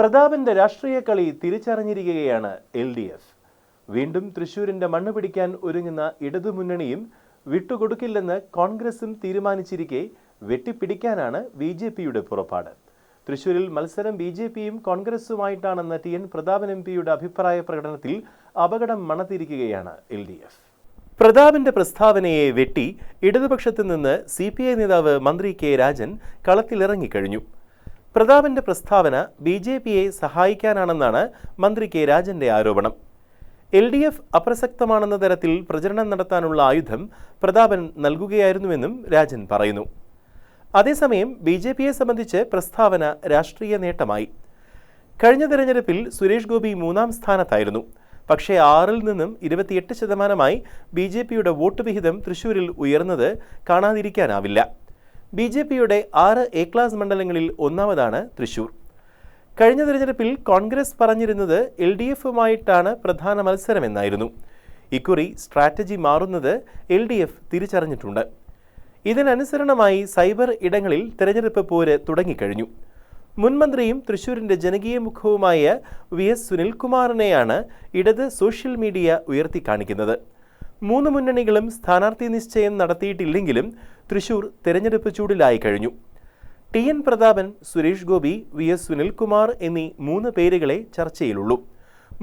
പ്രതാപന്റെ രാഷ്ട്രീയ കളി തിരിച്ചറിഞ്ഞിരിക്കുകയാണ് LDF. വീണ്ടും തൃശൂരിന്റെ മണ്ണ് പിടിക്കാൻ ഒരുങ്ങുന്ന ഇടതുമുന്നണിയും വിട്ടുകൊടുക്കില്ലെന്ന് കോൺഗ്രസും തീരുമാനിച്ചിരിക്കെ വെട്ടിപ്പിടിക്കാനാണ് BJPയുടെ പുറപ്പാട്. തൃശൂരിൽ മത്സരം BJPയും കോൺഗ്രസുമായിട്ടാണെന്ന TN പ്രതാപൻ MPയുടെ അഭിപ്രായ പ്രകടനത്തിൽ അപകടം മണത്തിരിക്കുകയാണ് LDF. പ്രതാപന്റെ പ്രസ്താവനയെ വെട്ടി ഇടതുപക്ഷത്തു നിന്ന് CPI നേതാവ് മന്ത്രി K. രാജൻ കളത്തിലിറങ്ങിക്കഴിഞ്ഞു. പ്രതാപന്റെ പ്രസ്താവന BJPയെ സഹായിക്കാനാണെന്നാണ് മന്ത്രി K. രാജന്റെ ആരോപണം. LDF അപ്രസക്തമാണെന്ന തരത്തിൽ പ്രചരണം നടത്താനുള്ള ആയുധം പ്രതാപൻ നൽകുകയായിരുന്നുവെന്നും രാജൻ പറയുന്നു. അതേസമയം BJPയെ സംബന്ധിച്ച് പ്രസ്താവന രാഷ്ട്രീയ നേട്ടമായി. കഴിഞ്ഞ തെരഞ്ഞെടുപ്പിൽ സുരേഷ് ഗോപി 3ാം സ്ഥാനത്തായിരുന്നു. പക്ഷേ 6-ൽ നിന്നും 28% BJPയുടെ വോട്ട് വിഹിതം തൃശൂരിൽ ഉയർന്നത് കാണാതിരിക്കാനാവില്ല. BJPയുടെ 6 A ക്ലാസ് മണ്ഡലങ്ങളിൽ ഒന്നാമതാണ് തൃശൂർ. കഴിഞ്ഞ തെരഞ്ഞെടുപ്പിൽ കോൺഗ്രസ് പറഞ്ഞിരുന്നത് LDFുമായിട്ടാണ് പ്രധാന മത്സരമെന്നായിരുന്നു. ഇക്കുറി സ്ട്രാറ്റജി മാറുന്നത് LDF തിരിച്ചറിഞ്ഞിട്ടുണ്ട്. ഇതിനനുസരണമായി സൈബർ ഇടങ്ങളിൽ തെരഞ്ഞെടുപ്പ് പോര് തുടങ്ങിക്കഴിഞ്ഞു. മുൻമന്ത്രിയും തൃശൂരിന്റെ ജനകീയ മുഖവുമായ VS സുനിൽകുമാറിനെയാണ് ഇടത് സോഷ്യൽ മീഡിയ ഉയർത്തിക്കാണിക്കുന്നത്. 3 മുന്നണികളും സ്ഥാനാർത്ഥി നിശ്ചയം നടത്തിയിട്ടില്ലെങ്കിലും തൃശൂർ തെരഞ്ഞെടുപ്പ് ചൂടിലായി കഴിഞ്ഞു. TN പ്രതാപൻ, സുരേഷ് ഗോപി, VS സുനിൽകുമാർ എന്നീ 3 പേരുകളെ ചർച്ചയിലുള്ളൂ.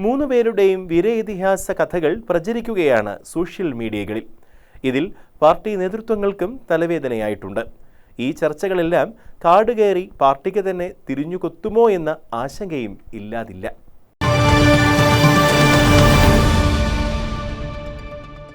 3 പേരുടെയും വീരേതിഹാസ കഥകൾ പ്രചരിക്കുകയാണ് സോഷ്യൽ മീഡിയകളിൽ. ഇതിൽ പാർട്ടി നേതൃത്വങ്ങൾക്കും തലവേദനയായിട്ടുണ്ട്. ഈ ചർച്ചകളെല്ലാം കാടുകയറി പാർട്ടിക്ക് തന്നെ തിരിഞ്ഞുകൊത്തുമോ എന്ന ആശങ്കയും ഇല്ലാതില്ല.